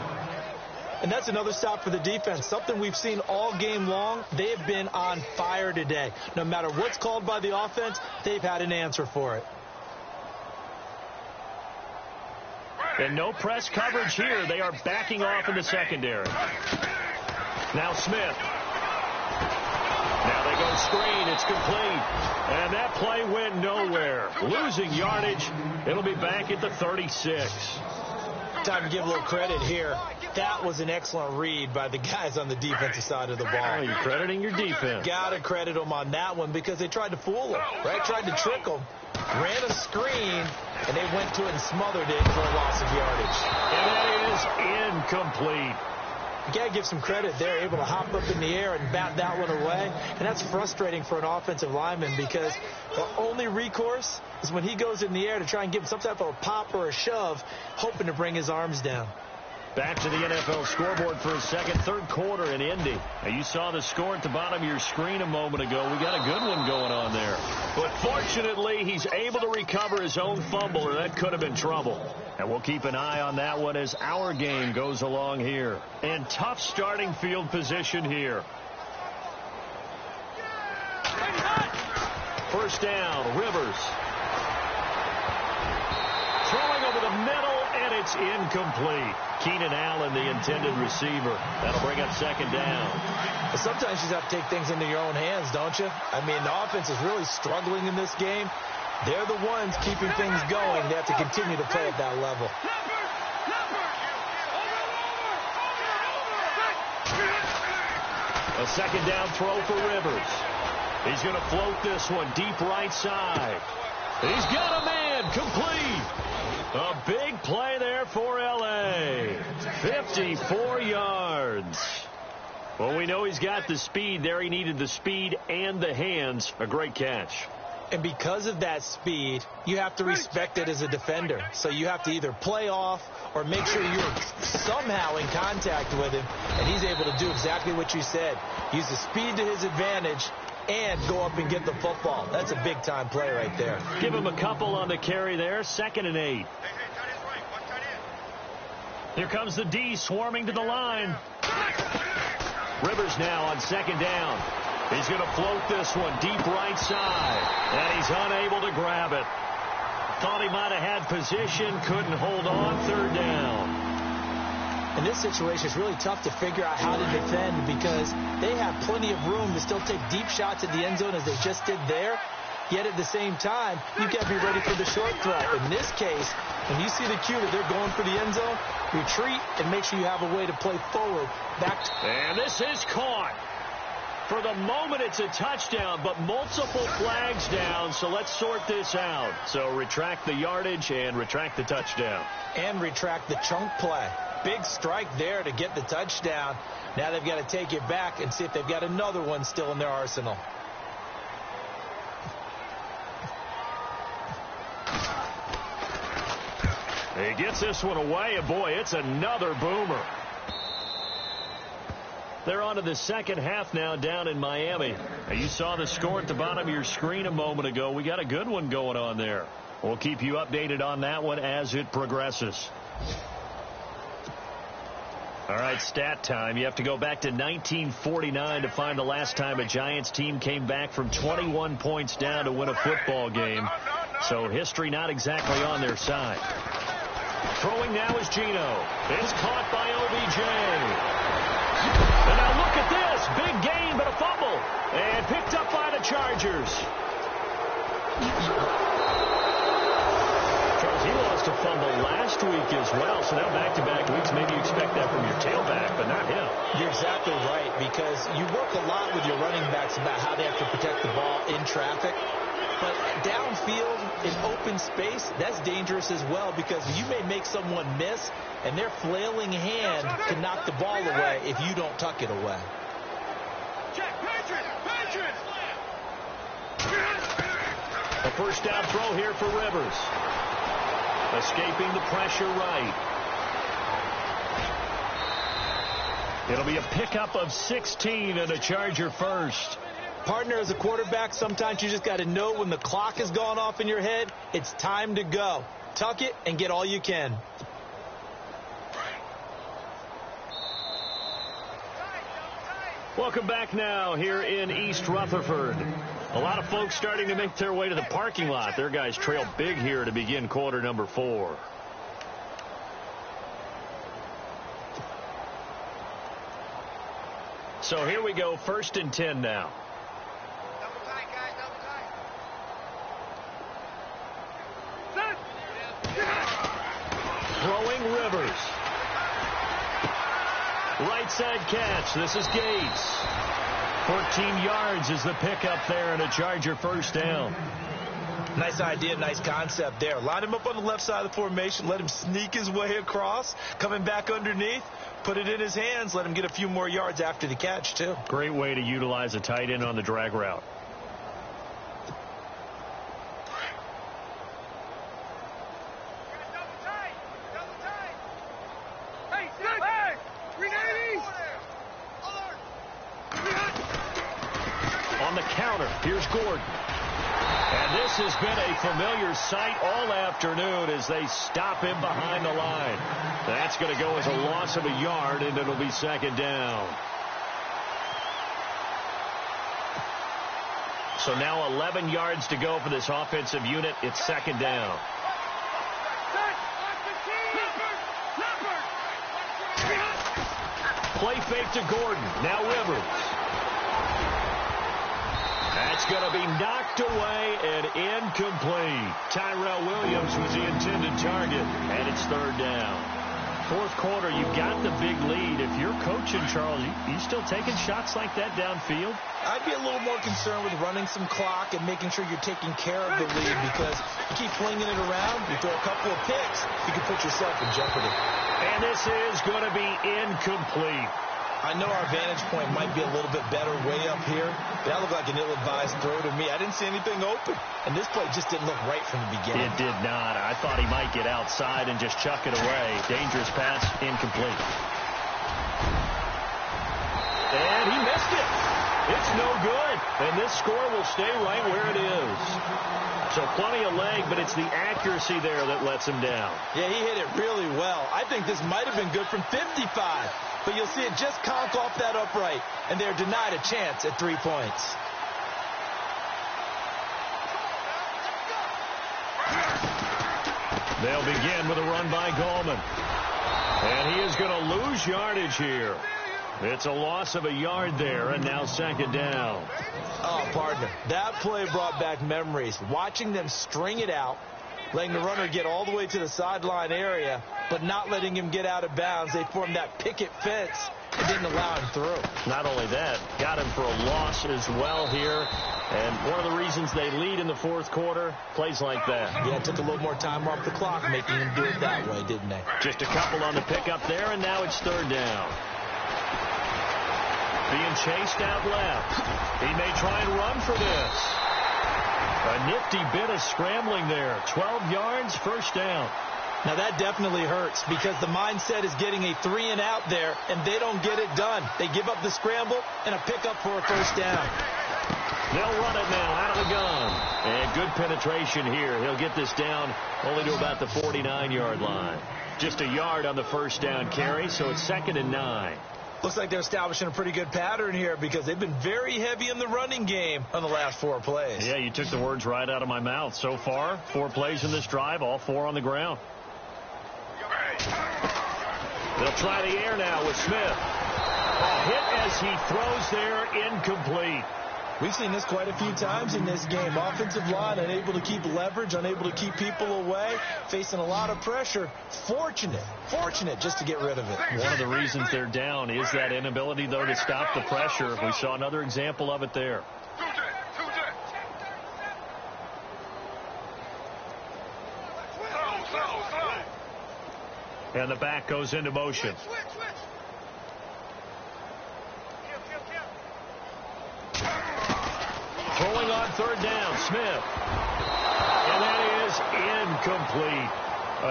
And that's another stop for the defense. Something we've seen all game long. They have been on fire today. No matter what's called by the offense, they've had an answer for it. And no press coverage here. They are backing off in the secondary. Now Smith. Now they go screen. It's complete. And that play went nowhere. Losing yardage. It'll be back at the 36. Time to give a little credit here. That was an excellent read by the guys on the defensive side of the ball. Oh, you're crediting your defense. Got to credit them on that one because they tried to fool them, right? Tried to trick them. Ran a screen, and they went to it and smothered it for a loss of yardage. And that is incomplete. You got to give some credit. They're able to hop up in the air and bat that one away. And that's frustrating for an offensive lineman because the only recourse is when he goes in the air to try and give him some type of a pop or a shove, hoping to bring his arms down. Back to the NFL scoreboard for a second, third quarter in Indy. Now, you saw the score at the bottom of your screen a moment ago. We got a good one going on there. But fortunately, he's able to recover his own fumble, or that could have been trouble. And we'll keep an eye on that one as our game goes along here. And tough starting field position here. First down, Rivers. Throwing over the middle, and it's incomplete. Keenan Allen, the intended receiver. That'll bring up second down. Sometimes you just have to take things into your own hands, don't you? I mean, the offense is really struggling in this game. They're the ones keeping things going. They have to continue to play at that level. A second down throw for Rivers. He's going to float this one deep right side. He's got a man, complete. A big play there for L.A. 54 yards. Well, we know he's got the speed there. He needed the speed and the hands. A great catch. And because of that speed, you have to respect it as a defender. So you have to either play off or make sure you're somehow in contact with him. And he's able to do exactly what you said. Use the speed to his advantage and go up and get the football. That's a big-time play right there. Give him a couple on the carry there. 2nd and 8. Here comes the D swarming to the line. Rivers now on second down. He's going to float this one deep right side. And he's unable to grab it. Thought he might have had position. Couldn't hold on. 3rd down. In this situation, it's really tough to figure out how to defend because they have plenty of room to still take deep shots at the end zone as they just did there. Yet at the same time, you've got to be ready for the short throw. In this case, when you see the cue that they're going for the end zone, retreat and make sure you have a way to play forward. And this is caught. For the moment, it's a touchdown, but multiple flags down, so let's sort this out. So retract the yardage and retract the touchdown. And retract the chunk play. Big strike there to get the touchdown. Now they've got to take it back and see if they've got another one still in their arsenal. He gets this one away, and boy, it's another boomer. They're on to the second half now down in Miami. Now, you saw the score at the bottom of your screen a moment ago. We got a good one going on there. We'll keep you updated on that one as it progresses. All right, stat time. You have to go back to 1949 to find the last time a Giants team came back from 21 points down to win a football game. So history not exactly on their side. Throwing now is Geno. It's caught by OBJ. And now look at this. Big gain, but a fumble. And picked up by the Chargers. Charles, he lost caused a fumble last week as well. So now back-to-back weeks, maybe you expect that from your tailback, but not him. You're exactly right, because you work a lot with your running backs about how they have to protect the ball in traffic. But downfield, in open space, that's dangerous as well, because you may make someone miss, and their flailing hand can knock the ball away if you don't tuck it away. A first down throw here for Rivers. Escaping the pressure right. It'll be a pickup of 16 and a Charger first. Partner, as a quarterback, sometimes you just got to know when the clock has gone off in your head, it's time to go. Tuck it and get all you can. Welcome back now here in East Rutherford. A lot of folks starting to make their way to the parking lot. Their guys trail big here to begin quarter number 4. So here we go, 1st and 10 now. Double tight, guys, double tight. Throwing Rivers. Right side catch. This is Gates. 14 yards is the pickup there, and a Charger first down. Nice idea, nice concept there. Line him up on the left side of the formation. Let him sneak his way across. Coming back underneath. Put it in his hands. Let him get a few more yards after the catch, too. Great way to utilize a tight end on the drag route. On the counter, here's Gordon. And this has been a familiar sight all afternoon as they stop him behind the line. That's going to go as a loss of a yard, and it'll be 2nd down. So now 11 yards to go for this offensive unit. It's 2nd down. Play fake to Gordon. Now Rivers. That's going to be knocked away and incomplete. Tyrell Williams was the intended target, and it's 3rd down. 4th quarter, you've got the big lead. If you're coaching, Charles, you still taking shots like that downfield? I'd be a little more concerned with running some clock and making sure you're taking care of the lead, because you keep flinging it around, you throw a couple of picks, you can put yourself in jeopardy. And this is going to be incomplete. I know our vantage point might be a little bit better way up here, but that looked like an ill-advised throw to me. I didn't see anything open, and this play just didn't look right from the beginning. It did not. I thought he might get outside and just chuck it away. Dangerous pass, incomplete. And he missed it. It's no good, and this score will stay right where it is. So plenty of leg, but it's the accuracy there that lets him down. Yeah, he hit it really well. I think this might have been good from 55. But you'll see it just conk off that upright, and they're denied a chance at 3 points. They'll begin with a run by Gallman. And he is going to lose yardage here. It's a loss of a yard there, and now 2nd down. Oh, partner, that play brought back memories. Watching them string it out, letting the runner get all the way to the sideline area, but not letting him get out of bounds. They formed that picket fence and didn't allow him through. Not only that, got him for a loss as well here. And one of the reasons they lead in the 4th quarter, plays like that. Yeah, it took a little more time off the clock, making him do it that way, didn't they? Just a couple on the pickup there, and now it's 3rd down. Being chased out left. He may try and run for this. A nifty bit of scrambling there. 12 yards, 1st down. Now that definitely hurts, because the mindset is getting a 3 and out there, and they don't get it done. They give up the scramble and a pickup for a 1st down. They'll run it now out of the gun. And good penetration here. He'll get this down only to about the 49-yard line. Just a yard on the 1st down carry, so it's 2nd and 9. Looks like they're establishing a pretty good pattern here, because they've been very heavy in the running game on the last 4 plays. Yeah, you took the words right out of my mouth. So far, 4 plays in this drive, all 4 on the ground. They'll try the air now with Smith. A hit as he throws there, incomplete. We've seen this quite a few times in this game. Offensive line unable to keep leverage, unable to keep people away, facing a lot of pressure. Fortunate just to get rid of it. One of the reasons they're down is that inability, though, to stop the pressure. We saw another example of it there. And the back goes into motion. Throwing on third down, Smith. And that is incomplete.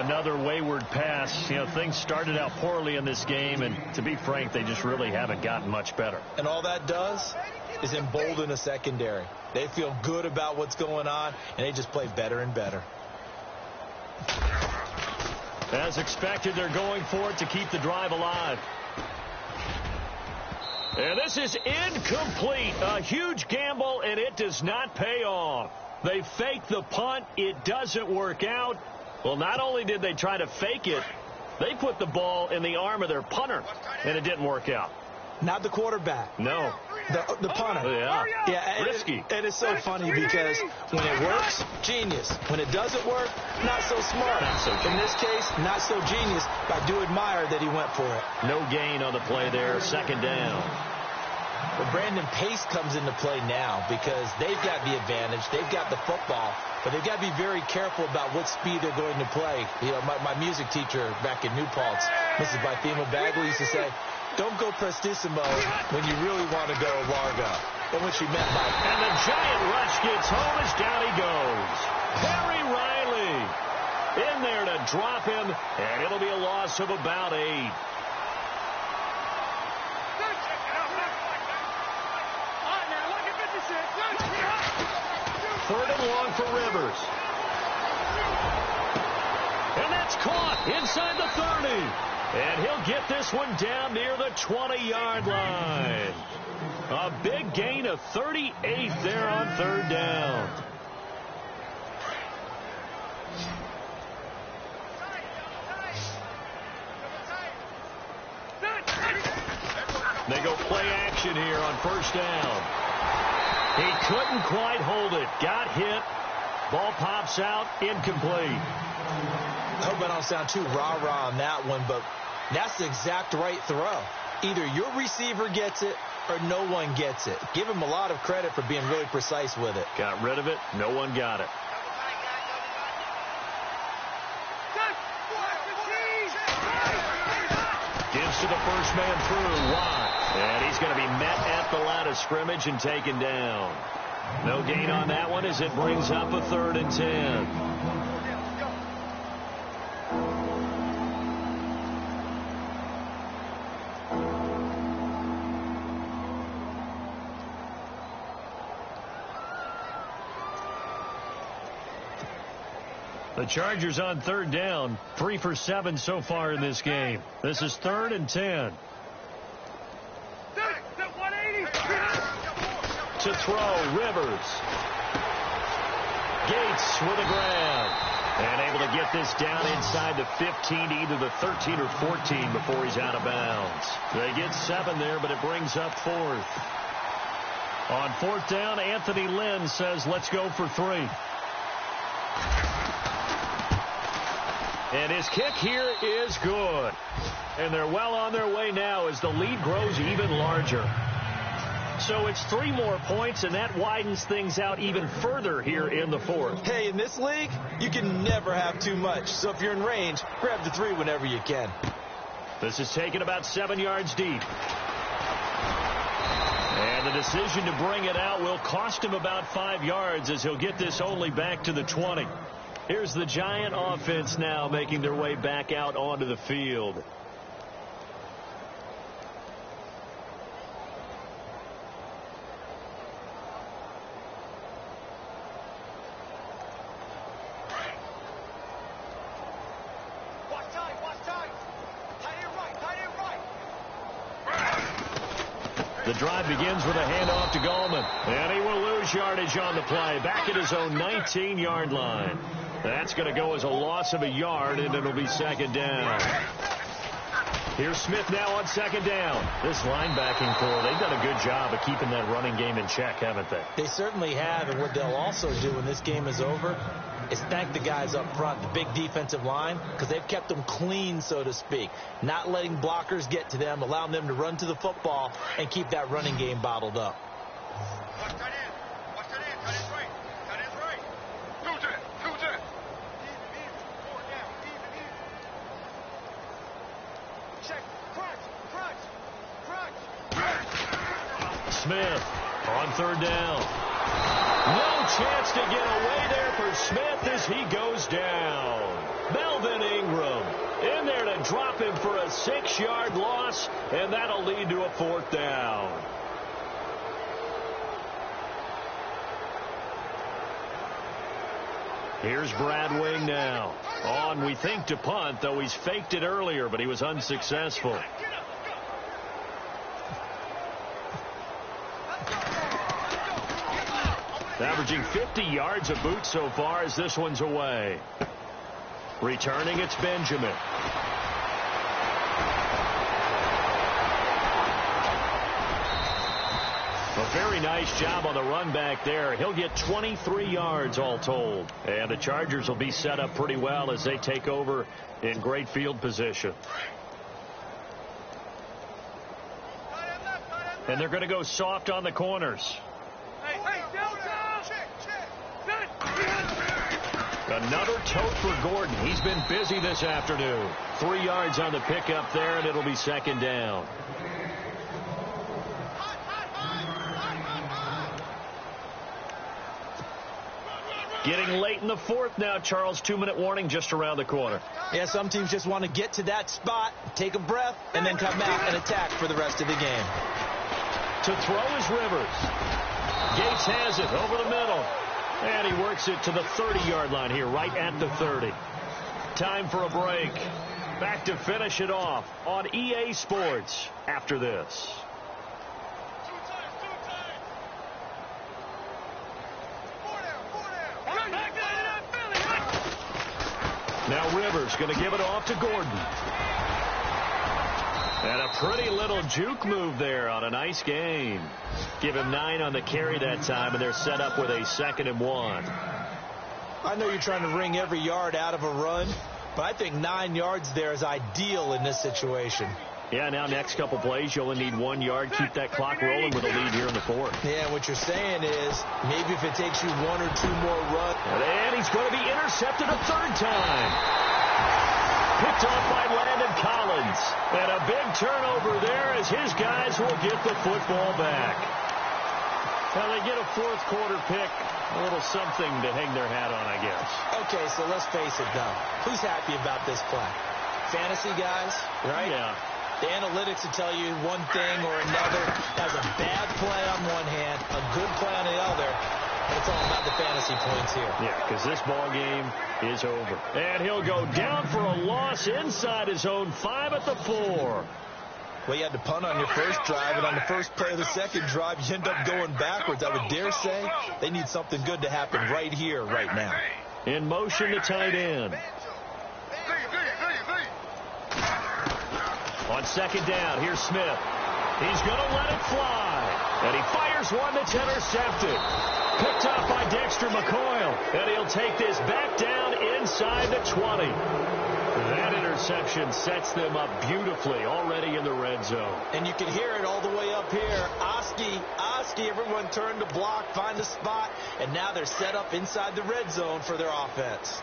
Another wayward pass. You know, things started out poorly in this game, and to be frank, they just really haven't gotten much better. And all that does is embolden a secondary. They feel good about what's going on, and they just play better and better. As expected, they're going for it to keep the drive alive. And this is incomplete. A huge gamble, and it does not pay off. They fake the punt. It doesn't work out. Well, not only did they try to fake it, they put the ball in the arm of their punter, and it didn't work out. Not the quarterback. No. The punter. Yeah. Risky. And it's so funny because when it works, genius. When it doesn't work, not so smart. In this case, not so genius. But I do admire that he went for it. No gain on the play there. Second down. But Brandon, pace comes into play now because they've got the advantage. They've got the football. But they've got to be very careful about what speed they're going to play. You know, my music teacher back in New Paltz, Mrs. Bythema Bagley, used to say, don't go prestissimo when you really want to go largo. And what she meant by that. And the giant rush gets home as down he goes. Perry Riley in there to drop him, and it'll be a loss of about 8. Third and long for Rivers. And that's caught inside the 30. And he'll get this one down near the 20-yard line. A big gain of 38 there on third down. They go play action here on first down. He couldn't quite hold it. Got hit. Ball pops out. Incomplete. I hope I don't sound too rah-rah on that one, but that's the exact right throw. Either your receiver gets it or no one gets it. Give him a lot of credit for being really precise with it. Got rid of it. No one got it. Gives to the first man through. Watt. And he's going to be met at the line of scrimmage and taken down. No gain on that one as it brings up a 3rd and 10. The Chargers on third down, 3 for 7 so far in this game. This is 3rd and 10. To throw, Rivers. Gates with a grab. And able to get this down inside the 15, either the 13 or 14 before he's out of bounds. They get 7 there, but it brings up 4th. On 4th down, Anthony Lynn says, let's go for 3. And his kick here is good. And they're well on their way now as the lead grows even larger. So it's 3 more points, and that widens things out even further here in the 4th. Hey, in this league, you can never have too much. So if you're in range, grab the 3 whenever you can. This is taken about 7 yards deep. And the decision to bring it out will cost him about 5 yards as he'll get this only back to the 20. Here's the Giant offense now making their way back out onto the field. The drive begins with a handoff to Gallman. And he will lose yardage on the play. Back at his own 19-yard line. That's going to go as a loss of a yard, and it'll be 2nd down. Here's Smith now on second down. This linebacking core, they've done a good job of keeping that running game in check, haven't they? They certainly have, and what they'll also do when this game is over is thank the guys up front, the big defensive line, because they've kept them clean, so to speak, not letting blockers get to them, allowing them to run to the football and keep that running game bottled up. Watch that in. Watch that in. That is right. That is right. Who's it? Who's it? Even. Four down. Even. Check. Crunch. Smith on third down. No chance to get away there for Smith as he goes down. Melvin Ingram in there to drop him for a 6-yard loss, and that'll lead to a fourth down. Here's Brad Wing now. On, we think, to punt, though he's faked it earlier, but he was unsuccessful. Averaging 50 yards a boot so far as this one's away. Returning, it's Benjamin. A very nice job on the run back there. He'll get 23 yards all told. And the Chargers will be set up pretty well as they take over in great field position. And they're going to go soft on the corners. Another tote for Gordon. He's been busy this afternoon. 3 yards on the pickup there, and it'll be second down. Getting late in the fourth now, Charles. 2-minute warning just around the corner. Yeah, some teams just want to get to that spot, take a breath, and then come out and attack for the rest of the game. To throw is Rivers. Gates has it over the middle. And he works it to the 30-yard line here, right at the 30. Time for a break. Back to finish it off on EA Sports after this. Now Rivers going to give it off to Gordon. And a pretty little juke move there on a nice gain. Give him 9 on the carry that time, and they're set up with a 2nd and 1. I know you're trying to wring every yard out of a run, but I think 9 yards there is ideal in this situation. Yeah, now next couple plays, you only need 1 yard. Keep that clock rolling with a lead here in the fourth. Yeah, what you're saying is maybe if it takes you 1 or 2 more runs. And he's going to be intercepted a third time. Picked off by Landon Collins. And a big turnover there as his guys will get the football back. Well, they get a fourth quarter pick. A little something to hang their hat on, I guess. Okay, so let's face it, though. Who's happy about this play? Fantasy guys, right? Yeah. The analytics will tell you one thing or another. Has a bad play on one hand, a good play on the other. It's all about the fantasy points here. Yeah, because this ball game is over. And he'll go down for a loss inside his own 5 at the 4. Well, you had to punt on your first drive, and on the first play of the second drive, you end up going backwards. I would dare say they need something good to happen right here, right now. In motion to tight end. On second down, here's Smith. He's going to let it fly. And he fires one that's intercepted. Picked off by Dexter McCoyle. And he'll take this back down inside the 20. That interception sets them up beautifully already in the red zone. And you can hear it all the way up here. Oski, everyone turned to block, find a spot, and now they're set up inside the red zone for their offense.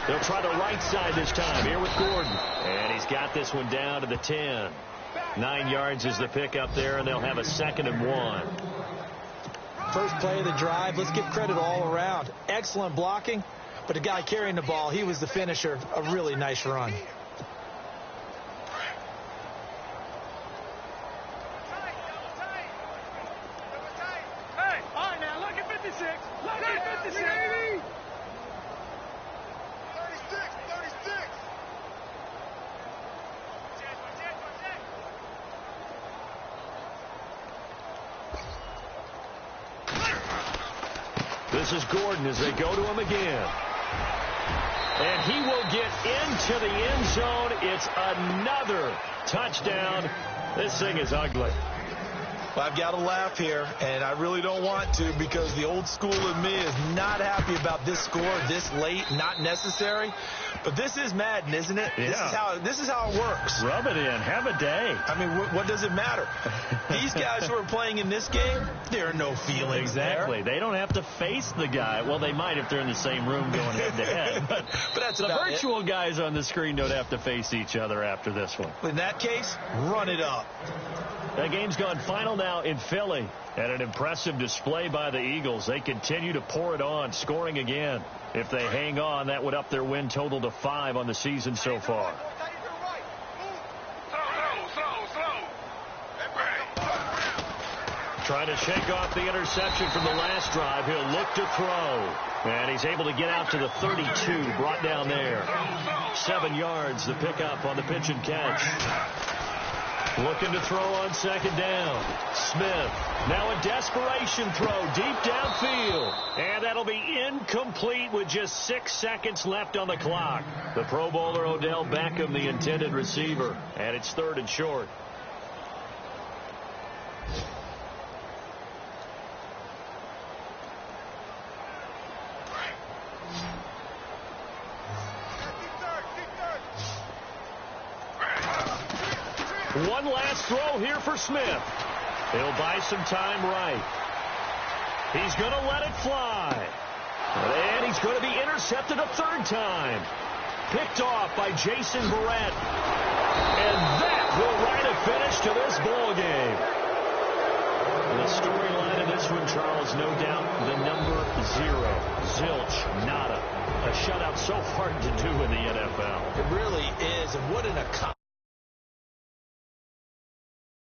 They'll try the right side this time here with Gordon. And he's got this one down to the 10. 9 yards is the pickup there, and they'll have a 2nd and 1. First play of the drive, let's give credit all around. Excellent blocking, but the guy carrying the ball, he was the finisher. A really nice run. Hey, all right now, look at 56. Look at 56. 36. This is Gordon as they go to him again. And he will get into the end zone. It's another touchdown. This thing is ugly. Well, I've got to laugh here, and I really don't want to because the old school in me is not happy about this score this late, not necessary. But this is Madden, isn't it? Yeah. This is how it works. Rub it in. Have a day. I mean, what does it matter? These guys who are playing in this game, there are no feelings Exactly. there. They don't have to face the guy. Well, they might if they're in the same room going head-to-head. But that's the about virtual guys on the screen don't have to face each other after this one. In that case, run it up. The game's gone final now in Philly. And an impressive display by the Eagles. They continue to pour it on, scoring again. If they hang on, that would up their win total to 5 on the season so far. Trying to shake off the interception from the last drive. He'll look to throw. And he's able to get out to the 32, brought down there. 7 yards, the pickup on the pitch and catch. Looking to throw on second down. Smith. Now a desperation throw deep downfield. And that'll be incomplete with just 6 seconds left on the clock. The Pro Bowler Odell Beckham, the intended receiver. And it's 3rd and short. One last throw here for Smith. He'll buy some time right. He's going to let it fly. And he's going to be intercepted a 3rd time. Picked off by Jason Barrett. And that will write a finish to this ball game. The storyline of this one, Charles, no doubt the number 0. Zilch, nada. A shutout so hard to do in the NFL. It really is. And what an accomplishment.